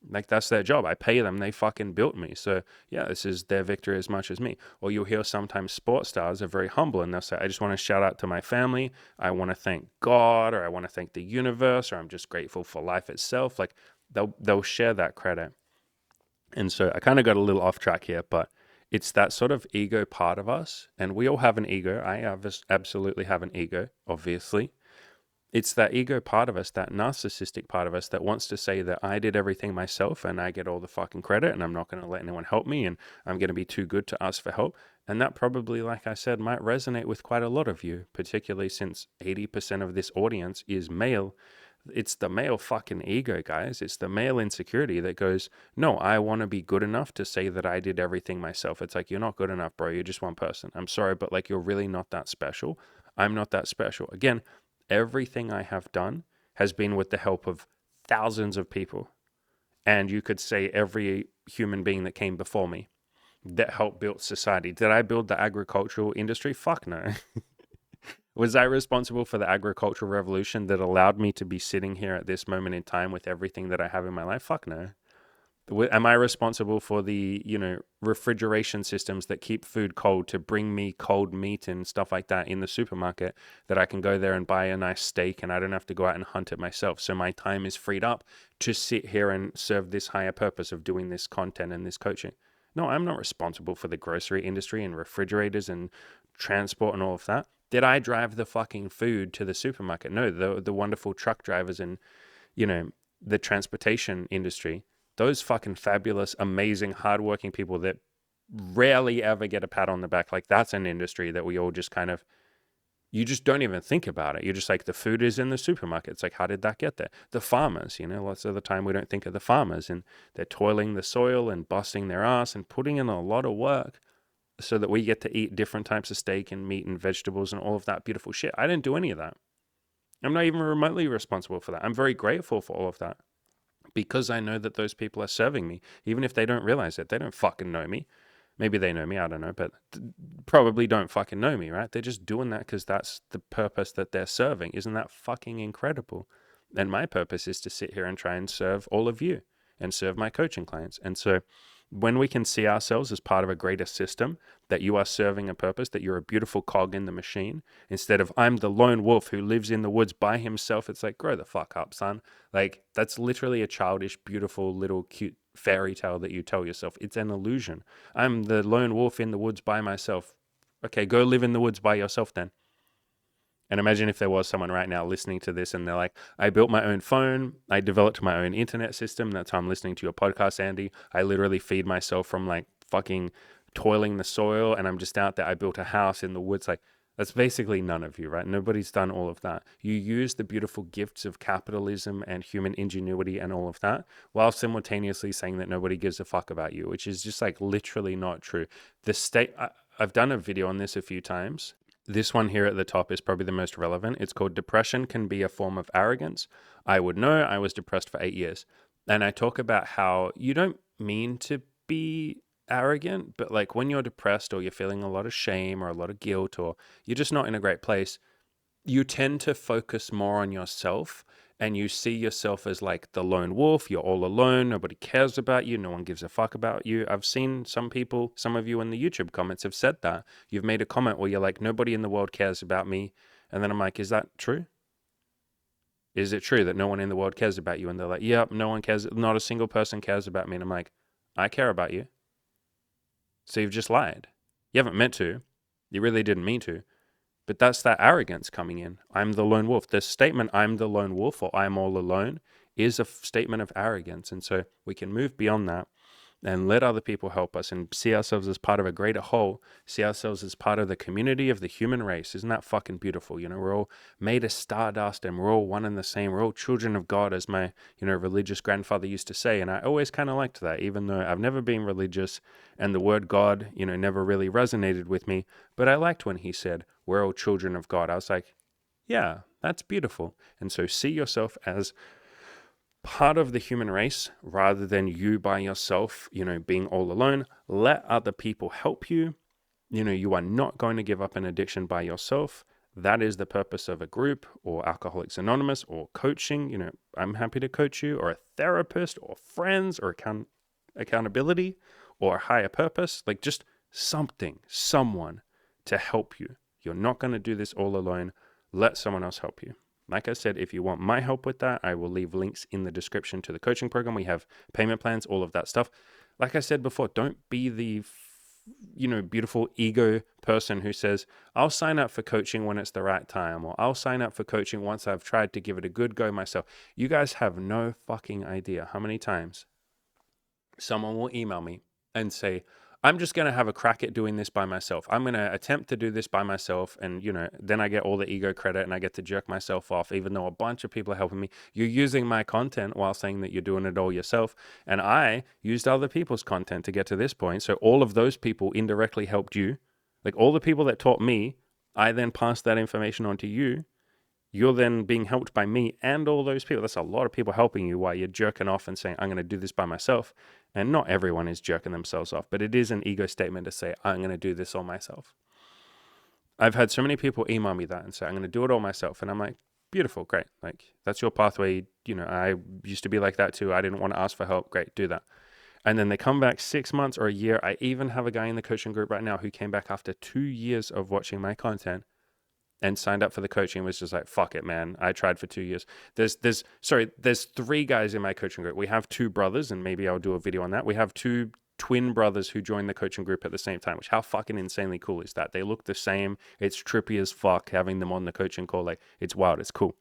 Like, that's their job. I pay them. They fucking built me. So yeah, this is their victory as much as me. Or you'll hear sometimes sports stars are very humble and they'll say, I just want to shout out to my family. I want to thank God, or I want to thank the universe, or I'm just grateful for life itself. Like, they'll share that credit. And so I kind of got a little off track here, but it's that sort of ego part of us. And we all have an ego. Absolutely have an ego, obviously. It's that ego part of us, that narcissistic part of us that wants to say that I did everything myself and I get all the fucking credit and I'm not going to let anyone help me and I'm going to be too good to ask for help. And that probably, like I said, might resonate with quite a lot of you, particularly since 80% of this audience is male. It's the male fucking ego, guys. It's the male insecurity that goes, no, I want to be good enough to say that I did everything myself. It's like, you're not good enough, bro. You're just one person. I'm sorry, but like, you're really not that special. I'm not that special. Again, everything I have done has been with the help of thousands of people. And you could say every human being that came before me that helped build society. Did I build the agricultural industry? Fuck no. Was I responsible for the agricultural revolution that allowed me to be sitting here at this moment in time with everything that I have in my life? Fuck no. Am I responsible for the, refrigeration systems that keep food cold to bring me cold meat and stuff like that in the supermarket, that I can go there and buy a nice steak and I don't have to go out and hunt it myself? So my time is freed up to sit here and serve this higher purpose of doing this content and this coaching. No, I'm not responsible for the grocery industry and refrigerators and transport and all of that. Did I drive the fucking food to the supermarket? No, the wonderful truck drivers and, the transportation industry, those fucking fabulous, amazing, hardworking people that rarely ever get a pat on the back. Like, that's an industry that we all just kind of, you just don't even think about it. You're just like, the food is in the supermarket. It's like, how did that get there? The farmers, lots of the time we don't think of the farmers, and they're toiling the soil and busting their ass and putting in a lot of work so that we get to eat different types of steak and meat and vegetables and all of that beautiful shit. I didn't do any of that. I'm not even remotely responsible for that. I'm very grateful for all of that because I know that those people are serving me, even if they don't realize it. They don't fucking know me. Maybe they know me, I don't know, but probably don't fucking know me, right? They're just doing that because that's the purpose that they're serving. Isn't that fucking incredible? And my purpose is to sit here and try and serve all of you and serve my coaching clients. And so when we can see ourselves as part of a greater system, that you are serving a purpose, that you're a beautiful cog in the machine, instead of I'm the lone wolf who lives in the woods by himself, it's like, grow the fuck up, son. Like, that's literally a childish, beautiful, little cute fairy tale that you tell yourself. It's an illusion. I'm the lone wolf in the woods by myself. Okay, go live in the woods by yourself then. And imagine if there was someone right now listening to this and they're like, I built my own phone. I developed my own internet system. That's how I'm listening to your podcast, Andy. I literally feed myself from like fucking toiling the soil, and I'm just out there. I built a house in the woods. Like, that's basically none of you, right? Nobody's done all of that. You use the beautiful gifts of capitalism and human ingenuity and all of that, while simultaneously saying that nobody gives a fuck about you, which is just like literally not true. I've done a video on this a few times. This one here at the top is probably the most relevant. It's called Depression Can Be a Form of Arrogance. I would know. I was depressed for 8 years. And I talk about how you don't mean to be arrogant, but like when you're depressed or you're feeling a lot of shame or a lot of guilt or you're just not in a great place, you tend to focus more on yourself and you see yourself as like the lone wolf. You're all alone. Nobody cares about you. No one gives a fuck about you. I've seen some people, some of you in the YouTube comments have said that. You've made a comment where you're like, nobody in the world cares about me. And then I'm like, is that true? Is it true that no one in the world cares about you? And they're like, yep, no one cares. Not a single person cares about me. And I'm like, I care about you. So you've just lied. You haven't meant to. You really didn't mean to. But that's that arrogance coming in. I'm the lone wolf. This statement, I'm the lone wolf or I'm all alone, is a statement of arrogance. And so we can move beyond that and let other people help us and see ourselves as part of a greater whole, see ourselves as part of the community of the human race. Isn't that fucking beautiful? We're all made of stardust and we're all one and the same. We're all children of God, as my, religious grandfather used to say. And I always kind of liked that, even though I've never been religious and the word God, never really resonated with me. But I liked when he said, we're all children of God. I was like, yeah, that's beautiful. And so see yourself as part of the human race rather than you by yourself, being all alone. Let other people help you. You are not going to give up an addiction by yourself. That is the purpose of a group or Alcoholics Anonymous or coaching. I'm happy to coach you, or a therapist or friends or accountability or a higher purpose, like just someone to help you. You're not going to do this all alone. Let someone else help you. Like I said, if you want my help with that, I will leave links in the description to the coaching program. We have payment plans, all of that stuff. Like I said before, don't be the, beautiful ego person who says, I'll sign up for coaching when it's the right time, or I'll sign up for coaching once I've tried to give it a good go myself. You guys have no fucking idea how many times someone will email me and say, I'm just going to have a crack at doing this by myself. I'm going to attempt to do this by myself. And, then I get all the ego credit and I get to jerk myself off, even though a bunch of people are helping me. You're using my content while saying that you're doing it all yourself. And I used other people's content to get to this point. So all of those people indirectly helped you. Like all the people that taught me, I then passed that information on to you. You're then being helped by me and all those people. That's a lot of people helping you while you're jerking off and saying, I'm going to do this by myself. And not everyone is jerking themselves off, but it is an ego statement to say, I'm going to do this all myself. I've had so many people email me that and say, I'm going to do it all myself. And I'm like, beautiful, great. Like, that's your pathway. I used to be like that too. I didn't want to ask for help. Great, do that. And then they come back 6 months or a year. I even have a guy in the coaching group right now who came back after 2 years of watching my content and signed up for the coaching, was just like, fuck it, man. I tried for 2 years. There's 3 guys in my coaching group. We have 2 brothers, and maybe I'll do a video on that. We have 2 twin brothers who joined the coaching group at the same time, which how fucking insanely cool is that? They look the same. It's trippy as fuck having them on the coaching call. Like, it's wild. It's cool.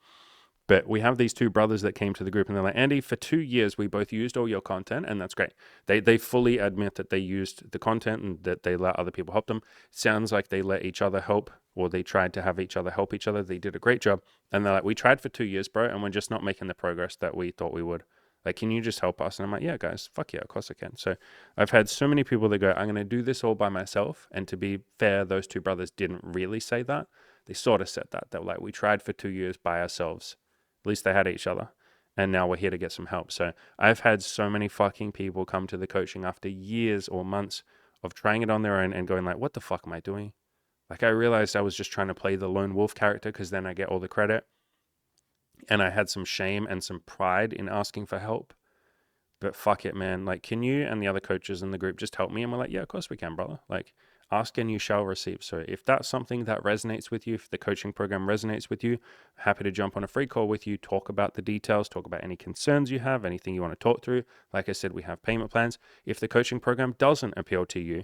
But we have these 2 brothers that came to the group and they're like, Andy, for 2 years, we both used all your content and that's great. They fully admit that they used the content and that they let other people help them. Sounds like they let each other help, or they tried to have each other help each other. They did a great job. And they're like, we tried for 2 years, bro, and we're just not making the progress that we thought we would. Like, can you just help us? And I'm like, yeah, guys, fuck yeah, of course I can. So I've had so many people that go, I'm going to do this all by myself. And to be fair, those 2 brothers didn't really say that. They sort of said that. They were like, we tried for 2 years by ourselves. At least they had each other. And now we're here to get some help. So I've had so many fucking people come to the coaching after years or months of trying it on their own and going like, what the fuck am I doing? Like, I realized I was just trying to play the lone wolf character because then I get all the credit. And I had some shame and some pride in asking for help. But fuck it, man. Like, can you and the other coaches in the group just help me? And we're like, yeah, of course we can, brother. Like, ask and you shall receive. So if that's something that resonates with you, if the coaching program resonates with you, happy to jump on a free call with you, talk about the details, talk about any concerns you have, anything you want to talk through. Like I said, we have payment plans. If the coaching program doesn't appeal to you,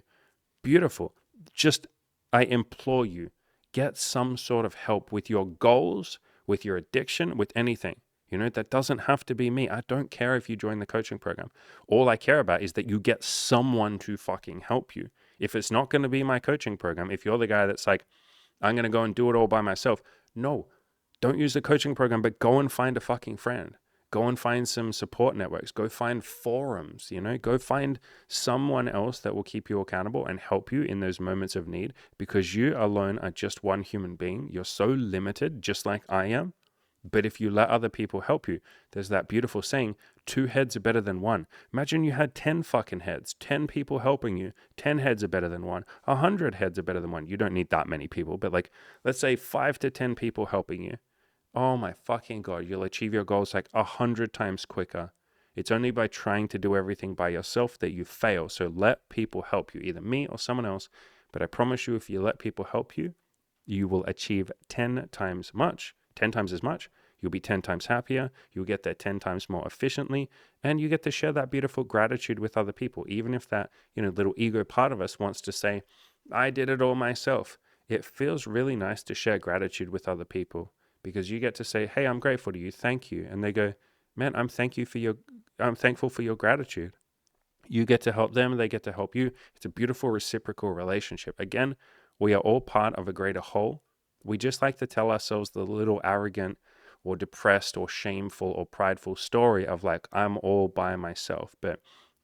beautiful. Just, I implore you, get some sort of help with your goals, with your addiction, with anything. That doesn't have to be me. I don't care if you join the coaching program. All I care about is that you get someone to fucking help you. If it's not going to be my coaching program, if you're the guy that's like, I'm going to go and do it all by myself. No, don't use the coaching program, but go and find a fucking friend. Go and find some support networks. Go find forums, go find someone else that will keep you accountable and help you in those moments of need, because you alone are just one human being. You're so limited, just like I am. But if you let other people help you, there's that beautiful saying, 2 heads are better than 1. Imagine you had 10 fucking heads, 10 people helping you. 10 heads are better than 1. 100 heads are better than 1. You don't need that many people, but like, let's say 5 to 10 people helping you. Oh my fucking God, you'll achieve your goals like 100 times quicker. It's only by trying to do everything by yourself that you fail. So let people help you, either me or someone else. But I promise you, if you let people help you, you will achieve 10 times as much. You'll be 10 times happier. You'll get there 10 times more efficiently. And you get to share that beautiful gratitude with other people. Even if that, little ego part of us wants to say, I did it all myself. It feels really nice to share gratitude with other people, because you get to say, hey, I'm grateful to you. Thank you. And they go, man, I'm thankful for your gratitude. You get to help them. They get to help you. It's a beautiful reciprocal relationship. Again, we are all part of a greater whole. We just like to tell ourselves the little arrogant or depressed or shameful or prideful story of like, I'm all by myself. But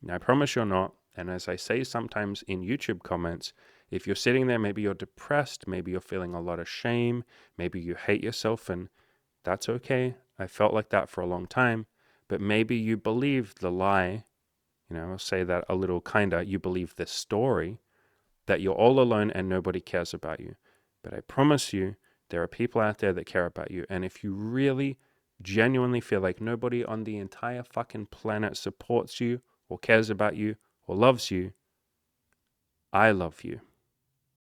I promise you're not. And as I say sometimes in YouTube comments, if you're sitting there, maybe you're depressed, maybe you're feeling a lot of shame, maybe you hate yourself, and that's okay. I felt like that for a long time. But maybe you believe the lie, I'll say that a little kinder, you believe the story that you're all alone and nobody cares about you. But I promise you, there are people out there that care about you. And if you really genuinely feel like nobody on the entire fucking planet supports you or cares about you or loves you, I love you.